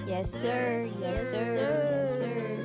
Yes, sir. Yes, sir. Yes, sir.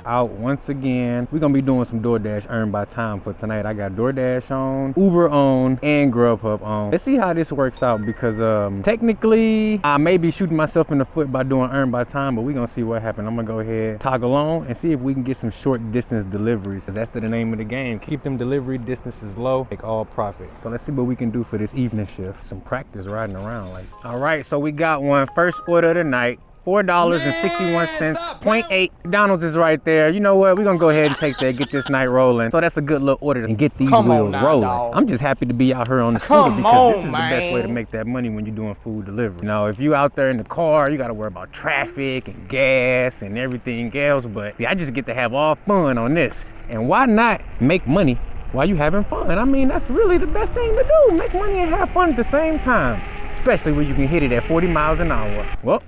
Out once again. We're gonna be doing some DoorDash earned by time for tonight. I got DoorDash on, Uber on, and Grubhub on. Let's see how this works out because technically I may be shooting myself in the foot by doing earned by time, but we're gonna see what happens. I'm gonna go ahead, toggle on, and see if we can get some short distance deliveries. That's the name of the game. Keep them delivery distances low, make all profit. So let's see what we can do for this evening shift. Some practice riding around like. All right, so we got one first order of the night. $4.61, 0.8. McDonald's is right there. You know what? We're gonna go ahead and take that, get this night rolling. So that's a good little order and get these wheels rolling. Dog. I'm just happy to be out here on the scooter because this is the best way to make that money when you're doing food delivery. You know, if you out there in the car, you gotta worry about traffic and gas and everything else. But see, I just get to have all fun on this. And why not make money while you having fun? I mean, that's really the best thing to do. Make money and have fun at the same time. Especially when you can hit it at 40 miles an hour. Well,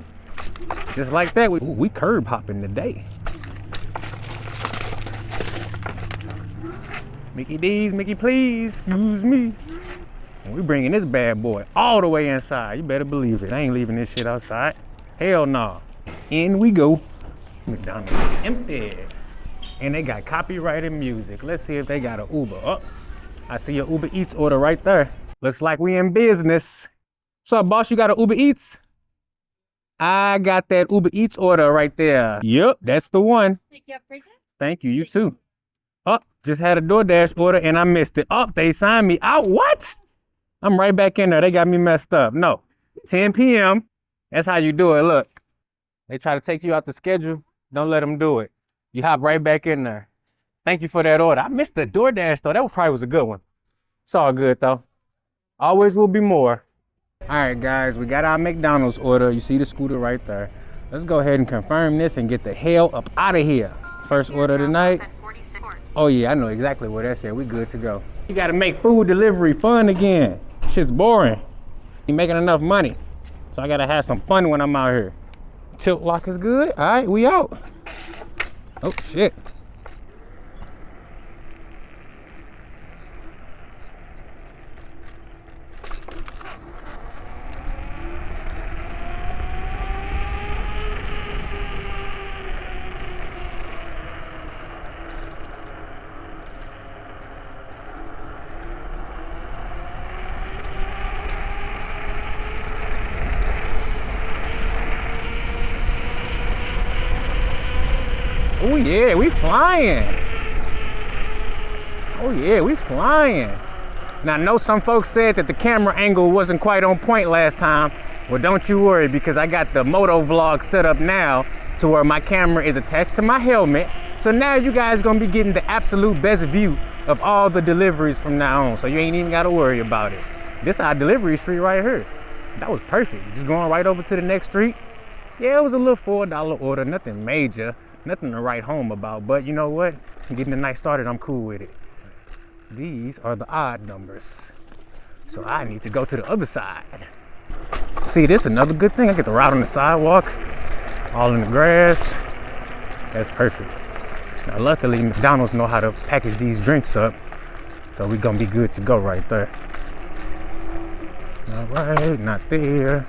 just like that, we curb hopping today. Mickey D's, Mickey please, excuse me. And we bringing this bad boy all the way inside. You better believe it. I ain't leaving this shit outside. Hell no. In we go. McDonald's empty. And they got copyrighted music. Let's see if they got an Uber. Oh, I see your Uber Eats order right there. Looks like we in business. What's up, boss? You got an Uber Eats? I got that Uber Eats order right there. Yep, that's the one. Thank you, you too. Oh, just had a DoorDash order and I missed it. Oh, they signed me out. What? I'm right back in there. They got me messed up. No, 10 p.m. That's how you do it. Look, they try to take you out the schedule. Don't let them do it. You hop right back in there. Thank you for that order. I missed the DoorDash though. That probably was a good one. It's all good though. Always will be more. All right, guys, we got our McDonald's order. You see the scooter right there. Let's go ahead and confirm this and get the hell up out of here. First order tonight. Oh yeah, I know exactly what that said. We good to go. You gotta make food delivery fun again. Shit's boring. You making enough money. So I gotta have some fun when I'm out here. Tilt lock is good. All right, we out. Oh shit. Oh yeah, we flying. Oh yeah, we flying. Now I know some folks said that the camera angle wasn't quite on point last time. Well, don't you worry because I got the moto vlog set up now to where my camera is attached to my helmet. So now you guys gonna be getting the absolute best view of all the deliveries from now on. So you ain't even gotta worry about it. This is our delivery street right here. That was perfect. Just going right over to the next street. Yeah, it was a little $4 order, nothing major. Nothing to write home about, but you know what? Getting the night started, I'm cool with it. These are the odd numbers. So I need to go to the other side. See, this is another good thing. I get to ride on the sidewalk, all in the grass. That's perfect. Now, luckily, McDonald's know how to package these drinks up. So we're gonna be good to go right there. All right, not there.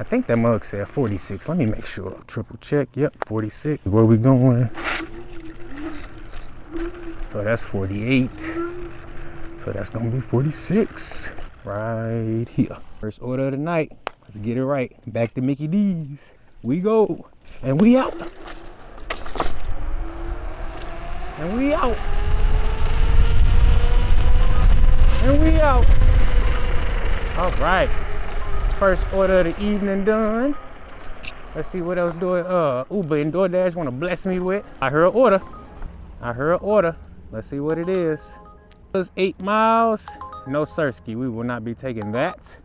I think that mug said 46. Let me make sure. Triple check. Yep, 46. Where we going? So that's 48. So that's gonna be 46 right here. First order of the night. Let's get it right. Back to Mickey D's. We go. And we out. And we out. And we out. All right. First order of the evening done. Let's see what else Uber and DoorDash want to bless me with. I heard an order. Let's see what it is. It's 8 miles. No sirski, we will not be taking that.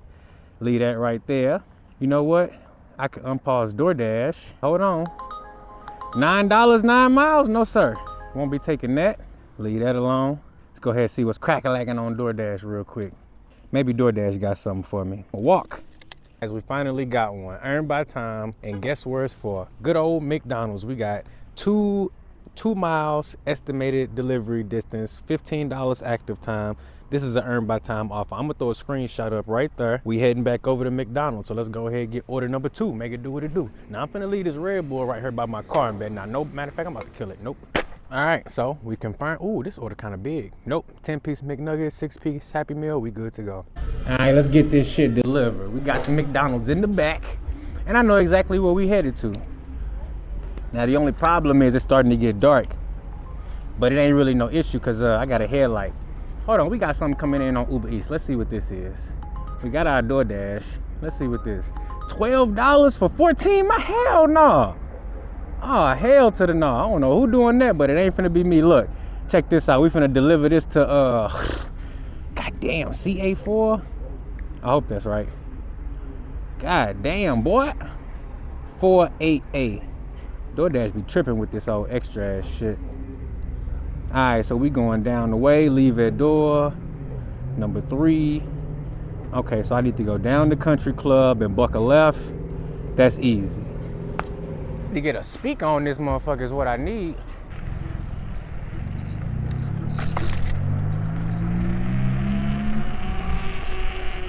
Leave that right there. You know what? I can unpause DoorDash. Hold on. $9, 9 miles? No sir. Won't be taking that. Leave that alone. Let's go ahead and see what's crack-a-lacking on DoorDash real quick. Maybe DoorDash got something for me. Walk. As we finally got one, earned by time, and guess where it's for? Good old McDonald's. We got 2 2 miles estimated delivery distance, $15 active time. This is an earn by time offer. I'm gonna throw a screenshot up right there. We heading back over to McDonald's, so let's go ahead and get order number 2. Make it do what it do. Now I'm finna leave this Red Bull right here by my car and bed. Now, no, matter of fact, I'm about to kill it. Nope. All right, so we confirm. Ooh, this order kind of big. Nope, 10-piece McNuggets, 6-piece Happy Meal. We good to go. All right, let's get this shit delivered. We got the McDonald's in the back, and I know exactly where we headed to. Now the only problem is it's starting to get dark, but it ain't really no issue because I got a headlight. Hold on, we got something coming in on Uber Eats. Let's see what this is. We got our DoorDash. Let's see what this. $12 for 14? My hell no. Oh, hell to the no. I don't know who doing that, but it ain't finna be me. Look, check this out. We finna deliver this to goddamn CA4. I hope that's right. God damn, boy. 48A. DoorDash be tripping with this old extra ass shit. All right, so we going down the way, leave at door number 3. Okay, so I need to go down the country club and buck a left. That's easy. To get a speaker on this motherfucker is what I need.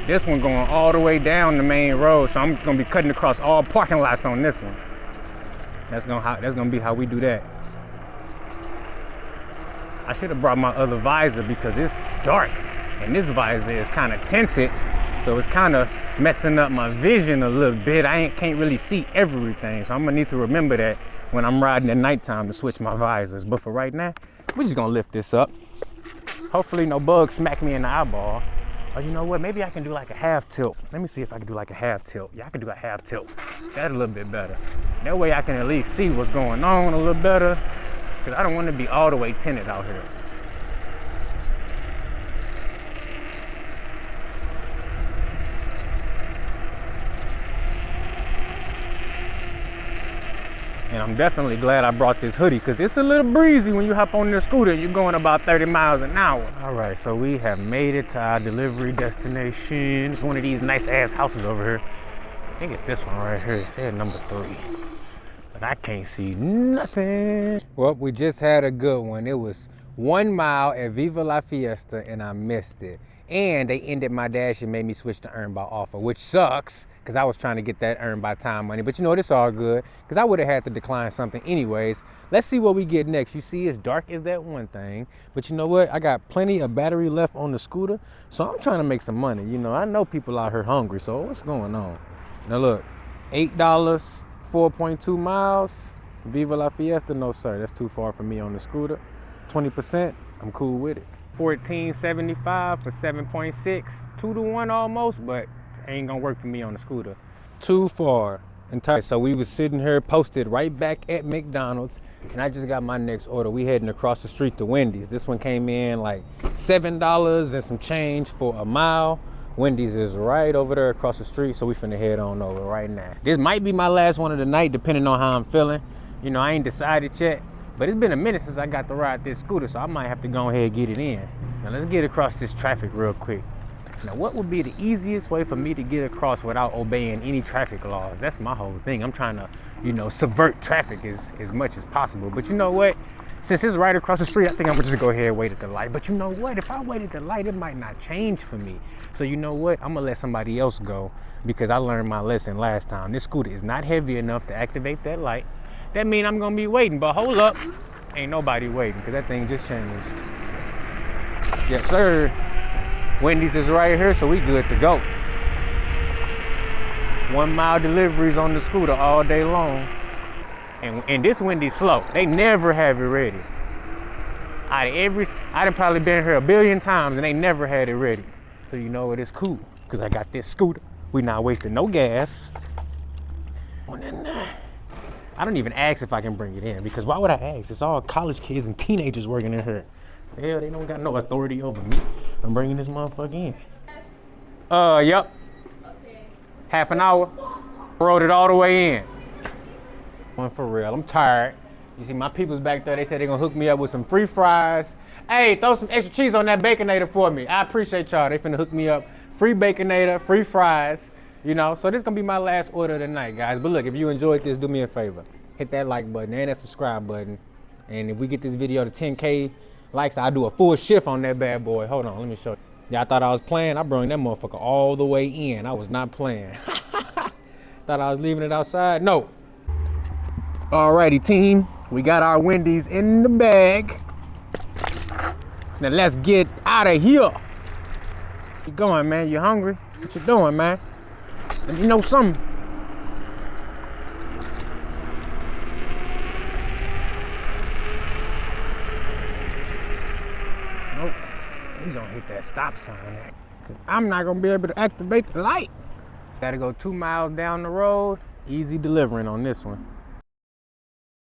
This one going all the way down the main road, so I'm gonna be cutting across all parking lots on this one. That's gonna be how we do that. I should have brought my other visor because it's dark and this visor is kind of tinted, so it's kind of messing up my vision a little bit. I can't really see everything, so I'm gonna need to remember that when I'm riding at nighttime to switch my visors. But for right now, we're just gonna lift this up. Hopefully no bugs smack me in the eyeball. Or you know what, maybe I can do like a half tilt. Let me see if I can do like a half tilt. Yeah, I can do a half tilt. That's a little bit better. That way I can at least see what's going on a little better, because I don't want to be all the way tinted out here. And I'm definitely glad I brought this hoodie because it's a little breezy when you hop on this scooter and you're going about 30 miles an hour. All right, so we have made it to our delivery destination. It's one of these nice ass houses over here. I think it's this one right here. It said number 3. But I can't see nothing. Well, we just had a good one. It was 1 mile at Viva La Fiesta and I missed it. And they ended my dash and made me switch to earn by offer, which sucks because I was trying to get that earn by time money. But you know what, it's all good because I would have had to decline something anyways. Let's see what we get next. You see, it's dark is that one thing, but you know what? I got plenty of battery left on the scooter, so I'm trying to make some money. You know, I know people out here hungry, so what's going on? Now look, $8, 4.2 miles, Viva La Fiesta, no sir, that's too far for me on the scooter. 20%, I'm cool with it. $14.75 for 7.6, 2 to 1 almost, but ain't gonna work for me on the scooter. Too far. So we was sitting here posted right back at McDonald's, and I just got my next order. We heading across the street to Wendy's. This one came in like $7 and some change for a mile. Wendy's is right over there across the street, so we finna head on over right now. This might be my last one of the night, depending on how I'm feeling. You know, I ain't decided yet. But it's been a minute since I got to ride this scooter, so I might have to go ahead and get it in. Now let's get across this traffic real quick. Now what would be the easiest way for me to get across without obeying any traffic laws? That's my whole thing. I'm trying to, you know, subvert traffic as much as possible. But you know what? Since it's right across the street, I think I'm gonna just go ahead and wait at the light. But you know what? If I wait at the light, it might not change for me. So you know what? I'm gonna let somebody else go because I learned my lesson last time. This scooter is not heavy enough to activate that light. That means I'm gonna be waiting, but hold up. Ain't nobody waiting because that thing just changed. Yes, sir. Wendy's is right here, so we good to go. 1 mile deliveries on the scooter all day long. And this Wendy's slow. They never have it ready. I done probably been here a billion times and they never had it ready. So you know what, it's cool because I got this scooter. We not wasting no gas. I don't even ask if I can bring it in because why would I ask? It's all college kids and teenagers working in here. Hell, they don't got no authority over me. I'm bringing this motherfucker in. Yep. Okay. Half an hour. Rode it all the way in. One for real, I'm tired. You see my people's back there, they said they're gonna hook me up with some free fries. Hey, throw some extra cheese on that Baconator for me. I appreciate y'all. They finna hook me up. Free Baconator, free fries. You know, so this is gonna be my last order of the night, guys. But look, if you enjoyed this, do me a favor. Hit that like button and that subscribe button. And if we get this video to 10K likes, I'll do a full shift on that bad boy. Hold on, let me show you. Y'all thought I was playing? I brought that motherfucker all the way in. I was not playing. Thought I was leaving it outside? No. Alrighty, team. We got our Wendy's in the bag. Now let's get out of here. You going, man? You hungry? What you doing, man? Let me know something. Nope. We gonna hit that stop sign there, cause I'm not gonna be able to activate the light. Gotta go 2 miles down the road. Easy delivering on this one.